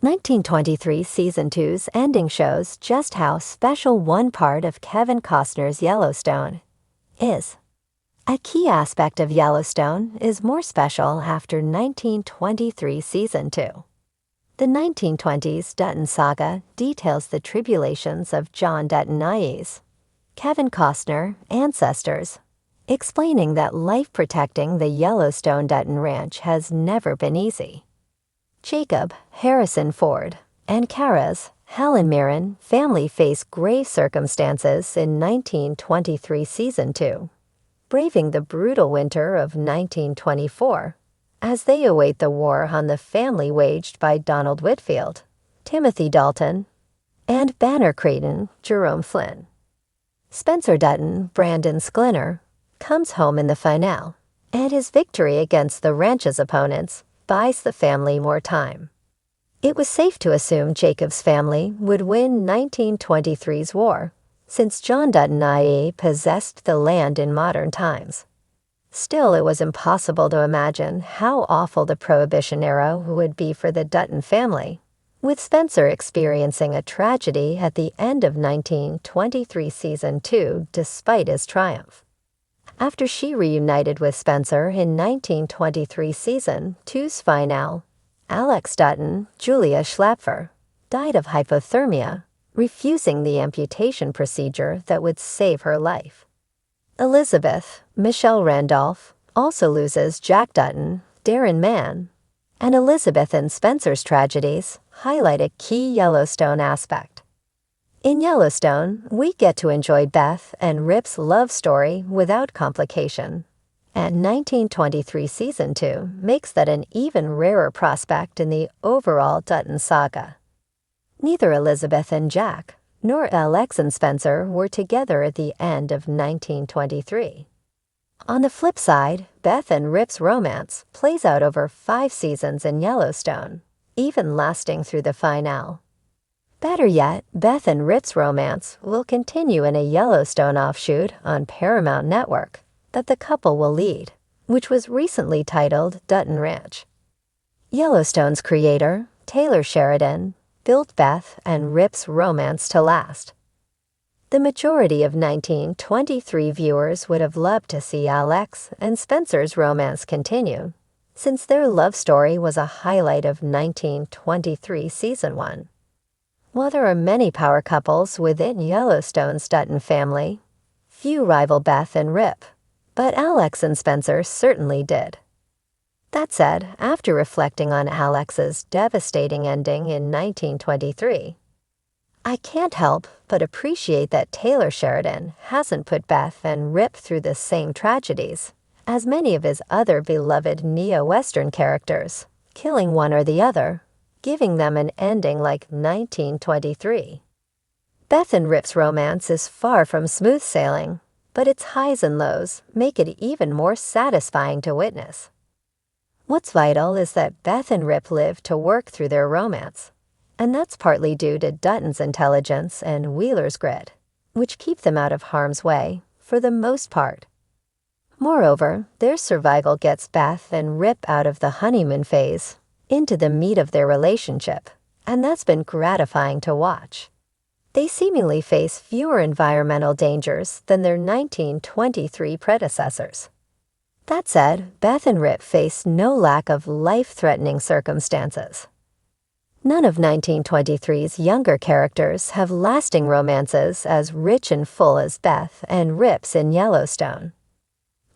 1923 Season 2's ending shows just how special one part of Kevin Costner's Yellowstone is. A key aspect of Yellowstone is more special after 1923 Season 2. The 1920s Dutton saga details the tribulations of John Dutton IE's Kevin Costner ancestors, explaining that life protecting the Yellowstone Dutton Ranch has never been easy. Jacob, Harrison Ford, and Kara's Helen Mirren family face grave circumstances in 1923 Season 2, braving the brutal winter of 1924 as they await the war on the family waged by Donald Whitfield, Timothy Dalton, and Banner Creighton, Jerome Flynn. Spencer Dutton, Brandon Sklinner, comes home in the finale, and his victory against the ranch's opponents buys the family more time. It was safe to assume Jacob's family would win 1923's war, since John Dutton IE possessed the land in modern times. Still, it was impossible to imagine how awful the Prohibition era would be for the Dutton family, with Spencer experiencing a tragedy at the end of 1923 Season 2 despite his triumph. After she reunited with Spencer in 1923 Season 2's finale, Alex Dutton, Julia Schlapfer, died of hypothermia, refusing the amputation procedure that would save her life. Elizabeth, Michelle Randolph, also loses Jack Dutton, Darren Mann, and Elizabeth and Spencer's tragedies highlight a key Yellowstone aspect. In Yellowstone, we get to enjoy Beth and Rip's love story without complication, and 1923 Season 2 makes that an even rarer prospect in the overall Dutton saga. Neither Elizabeth and Jack, nor Alex and Spencer were together at the end of 1923. On the flip side, Beth and Rip's romance plays out over 5 seasons in Yellowstone, even lasting through the finale. Better yet, Beth and Rip's romance will continue in a Yellowstone offshoot on Paramount Network that the couple will lead, which was recently titled Dutton Ranch. Yellowstone's creator, Taylor Sheridan, built Beth and Rip's romance to last. The majority of 1923 viewers would have loved to see Alex and Spencer's romance continue, since their love story was a highlight of 1923 Season 1. While there are many power couples within Yellowstone's Dutton family, few rival Beth and Rip, but Alex and Spencer certainly did. That said, after reflecting on Alex's devastating ending in 1923, I can't help but appreciate that Taylor Sheridan hasn't put Beth and Rip through the same tragedies as many of his other beloved neo-Western characters, killing one or the other, giving them an ending like 1923. Beth and Rip's romance is far from smooth sailing, but its highs and lows make it even more satisfying to witness. What's vital is that Beth and Rip live to work through their romance, and that's partly due to Dutton's intelligence and Wheeler's grit, which keep them out of harm's way for the most part. Moreover, their survival gets Beth and Rip out of the honeymoon phase into the meat of their relationship, and that's been gratifying to watch. They seemingly face fewer environmental dangers than their 1923 predecessors. That said, Beth and Rip face no lack of life-threatening circumstances. None of 1923's younger characters have lasting romances as rich and full as Beth and Rip's in Yellowstone.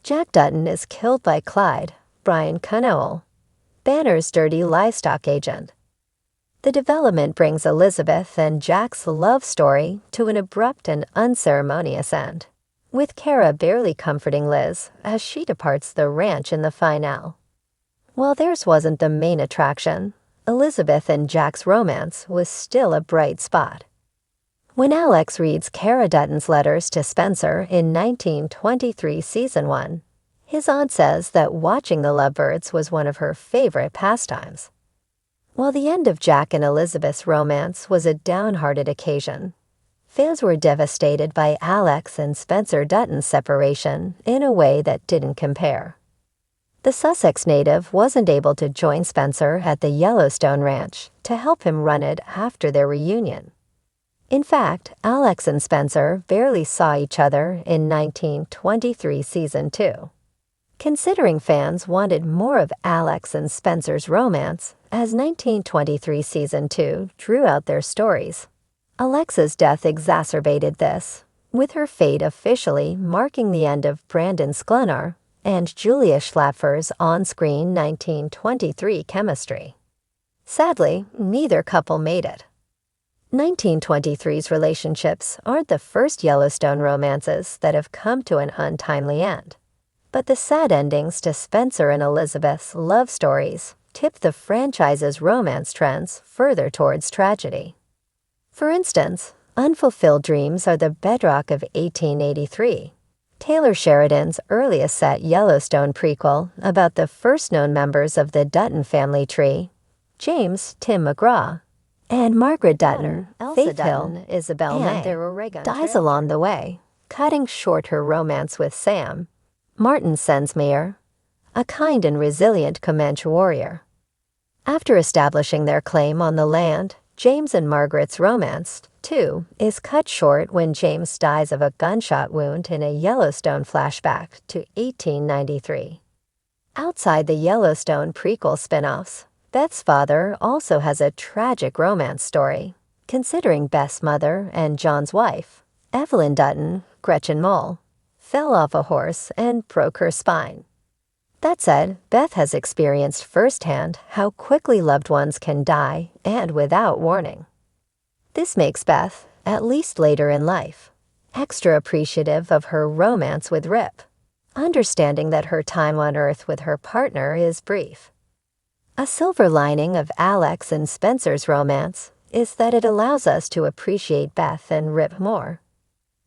Jack Dutton is killed by Clyde, Brian Canoel, Banner's dirty livestock agent. The development brings Elizabeth and Jack's love story to an abrupt and unceremonious end, with Kara barely comforting Liz as she departs the ranch in the finale. While theirs wasn't the main attraction, Elizabeth and Jack's romance was still a bright spot. When Alex reads Kara Dutton's letters to Spencer in 1923 Season 1, his aunt says that watching the lovebirds was one of her favorite pastimes. While the end of Jack and Elizabeth's romance was a downhearted occasion, fans were devastated by Alex and Spencer Dutton's separation in a way that didn't compare. The Sussex native wasn't able to join Spencer at the Yellowstone ranch to help him run it after their reunion. In fact, Alex and Spencer barely saw each other in 1923 Season 2. Considering fans wanted more of Alex and Spencer's romance, as 1923 Season 2 drew out their stories, Alexa's death exacerbated this, with her fate officially marking the end of Brandon Sklenar and Julia Schlaffer's on-screen 1923 chemistry. Sadly, neither couple made it. 1923's relationships aren't the first Yellowstone romances that have come to an untimely end, but the sad endings to Spencer and Elizabeth's love stories tip the franchise's romance trends further towards tragedy. For instance, Unfulfilled Dreams are the bedrock of 1883, Taylor Sheridan's earliest set Yellowstone prequel about the first known members of the Dutton family tree, James Tim McGraw, and Margaret Dutton, Faith Hill, Isabel May, dies along the way, cutting short her romance with Sam, Martin Sensmeyer, a kind and resilient Comanche warrior. After establishing their claim on the land, James and Margaret's romance, too, is cut short when James dies of a gunshot wound in a Yellowstone flashback to 1893. Outside the Yellowstone prequel spin-offs, Beth's father also has a tragic romance story, considering Beth's mother and John's wife, Evelyn Dutton, Gretchen Mole, fell off a horse and broke her spine. That said, Beth has experienced firsthand how quickly loved ones can die and without warning. This makes Beth, at least later in life, extra appreciative of her romance with Rip, understanding that her time on Earth with her partner is brief. A silver lining of Alex and Spencer's romance is that it allows us to appreciate Beth and Rip more.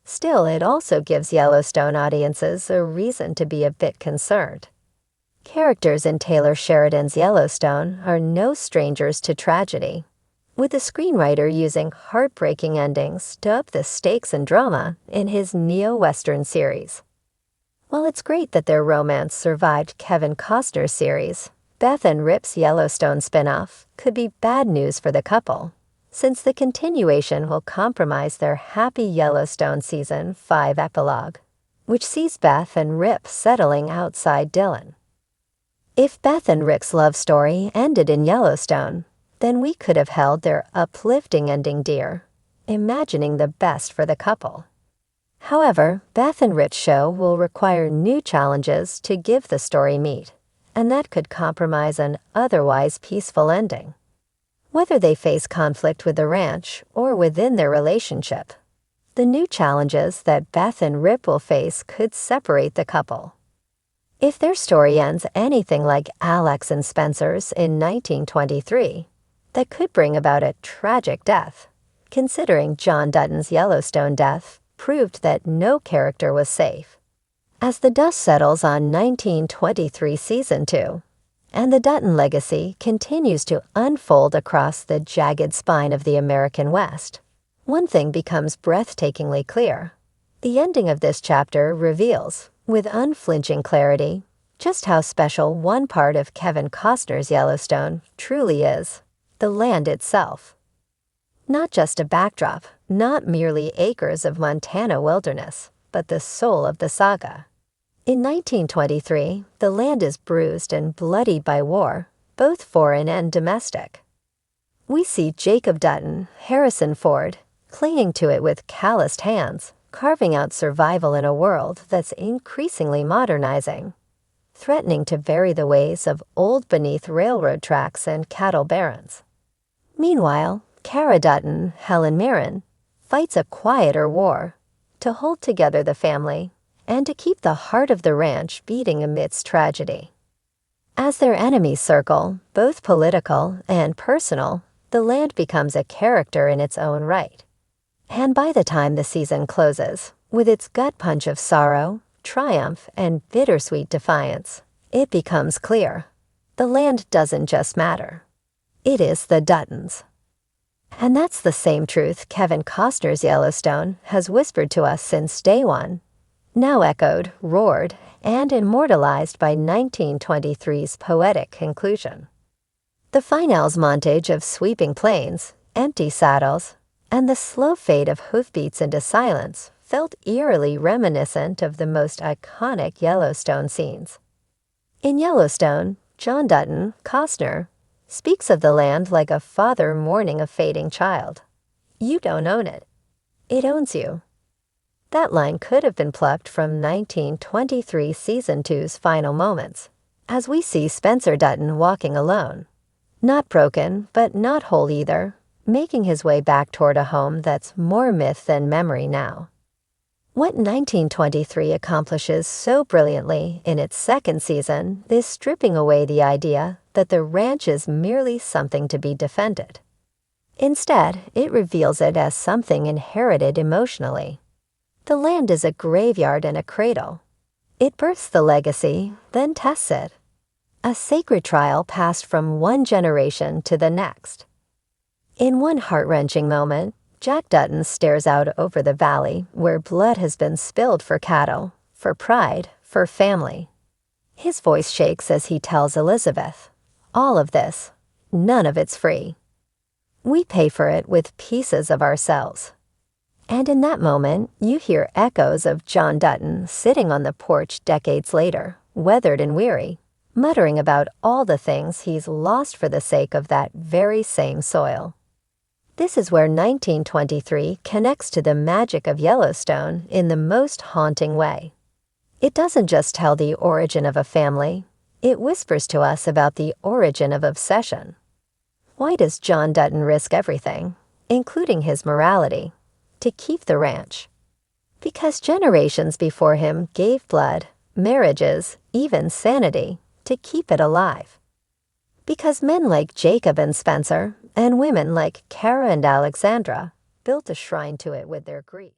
Still, it also gives Yellowstone audiences a reason to be a bit concerned. Characters in Taylor Sheridan's Yellowstone are no strangers to tragedy, with the screenwriter using heartbreaking endings to up the stakes and drama in his neo-Western series. While it's great that their romance survived Kevin Costner's series, Beth and Rip's Yellowstone spin-off could be bad news for the couple, since the continuation will compromise their happy Yellowstone Season 5 epilogue, which sees Beth and Rip settling outside Dillon. If Beth and Rick's love story ended in Yellowstone, then we could have held their uplifting ending dear, imagining the best for the couple. However, Beth and Rick's show will require new challenges to give the story meat, and that could compromise an otherwise peaceful ending. Whether they face conflict with the ranch or within their relationship, the new challenges that Beth and Rip will face could separate the couple. If their story ends anything like Alex and Spencer's in 1923, that could bring about a tragic death, considering John Dutton's Yellowstone death proved that no character was safe. As the dust settles on 1923 Season 2, and the Dutton legacy continues to unfold across the jagged spine of the American West, one thing becomes breathtakingly clear. The ending of this chapter reveals, with unflinching clarity, just how special one part of Kevin Costner's Yellowstone truly is: the land itself. Not just a backdrop, not merely acres of Montana wilderness, but the soul of the saga. In 1923, the land is bruised and bloodied by war, both foreign and domestic. We see Jacob Dutton, Harrison Ford, clinging to it with calloused hands, carving out survival in a world that's increasingly modernizing, threatening to bury the ways of old beneath railroad tracks and cattle barrens. Meanwhile, Cara Dutton, Helen Mirren, fights a quieter war to hold together the family and to keep the heart of the ranch beating amidst tragedy. As their enemies circle, both political and personal, the land becomes a character in its own right. And by the time the season closes, with its gut punch of sorrow, triumph, and bittersweet defiance, it becomes clear: the land doesn't just matter. It is the Duttons. And that's the same truth Kevin Costner's Yellowstone has whispered to us since day one, now echoed, roared, and immortalized by 1923's poetic conclusion. The finale's montage of sweeping plains, empty saddles, and the slow fade of hoofbeats into silence felt eerily reminiscent of the most iconic Yellowstone scenes. In Yellowstone, John Dutton, Costner, speaks of the land like a father mourning a fading child. You don't own it. It owns you. That line could have been plucked from 1923 Season 2's final moments, as we see Spencer Dutton walking alone. Not broken, but not whole either, making his way back toward a home that's more myth than memory now. What 1923 accomplishes so brilliantly in its second season is stripping away the idea that the ranch is merely something to be defended. Instead, it reveals it as something inherited emotionally. The land is a graveyard and a cradle. It births the legacy, then tests it. A sacred trial passed from one generation to the next. In one heart-wrenching moment, Jack Dutton stares out over the valley where blood has been spilled for cattle, for pride, for family. His voice shakes as he tells Elizabeth, all of this, none of it's free. We pay for it with pieces of ourselves. And in that moment, you hear echoes of John Dutton sitting on the porch decades later, weathered and weary, muttering about all the things he's lost for the sake of that very same soil. This is where 1923 connects to the magic of Yellowstone in the most haunting way. It doesn't just tell the origin of a family, it whispers to us about the origin of obsession. Why does John Dutton risk everything, including his morality, to keep the ranch? Because generations before him gave blood, marriages, even sanity, to keep it alive. Because men like Jacob and Spencer, and women like Kara and Alexandra, built a shrine to it with their grief.